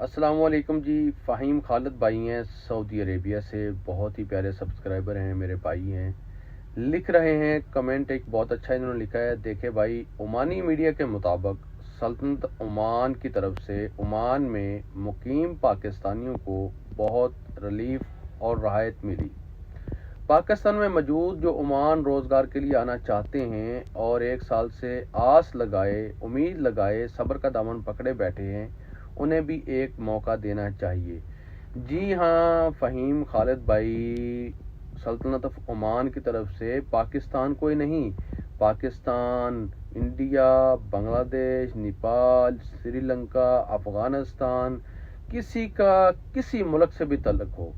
अस्सलाम वालेकुम जी। फ़हीम खालिद भाई हैं सऊदी अरेबिया से, बहुत ही प्यारे सब्सक्राइबर हैं, मेरे भाई हैं। लिख रहे हैं कमेंट, एक बहुत अच्छा इन्होंने लिखा है। देखे भाई, ओमानी मीडिया के मुताबिक सल्तनत ओमान की तरफ से ओमान में मुकीम पाकिस्तानियों को बहुत रिलीफ और राहत मिली। पाकिस्तान में मौजूद जो ओमान रोज़गार के लिए आना चाहते हैं और एक साल से आस लगाए, उम्मीद लगाए, सब्र का दामन पकड़े बैठे हैं, उन्हें भी एक मौका देना चाहिए। जी हाँ फ़हीम खालिद भाई, सल्तनत ऑफ ओमान की तरफ से पाकिस्तान कोई नहीं, पाकिस्तान, इंडिया, बांग्लादेश, नेपाल, श्रीलंका, अफ़गानिस्तान, किसी का किसी मुल्क से भी तल्लुक़ हो,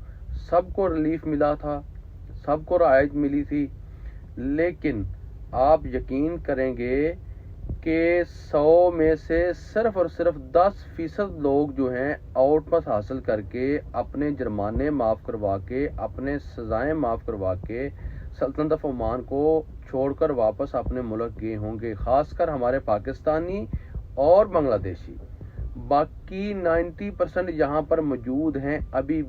सबको रिलीफ मिला था, सबको राहत मिली थी। लेकिन आप यकीन करेंगे कि 100 में से सिर्फ और सिर्फ 10% लोग जो हैं आउट पास हासिल करके, अपने जुर्माने माफ़ करवा के, अपने सज़ाएं माफ़ करवा के सल्तनत ऑफ ओमान को छोड़कर वापस अपने मुल्क गए होंगे, ख़ासकर हमारे पाकिस्तानी और बांग्लादेशी। बाकी 90% यहाँ पर मौजूद हैं। अभी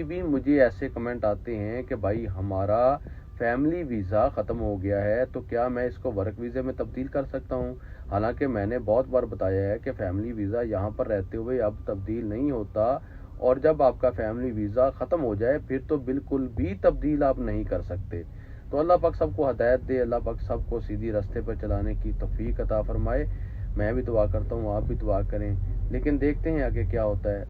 भी मुझे ऐसे कमेंट आते हैं कि भाई हमारा फैमिली वीज़ा ख़त्म हो गया है, तो क्या मैं इसको वर्क वीज़े में तब्दील कर सकता हूँ। हालांकि मैंने बहुत बार बताया है कि फ़ैमिली वीज़ा यहाँ पर रहते हुए अब तब्दील नहीं होता, और जब आपका फैमिली वीज़ा ख़त्म हो जाए फिर तो बिल्कुल भी तब्दील आप नहीं कर सकते। तो अल्लाह पाक सबको हदायत दे, अल्लाह पाक सबको सीधी रास्ते पर चलाने की तौफीक अता फरमाए। मैं भी दुआ करता हूँ, आप भी दुआ करें, लेकिन देखते हैं आगे क्या होता है।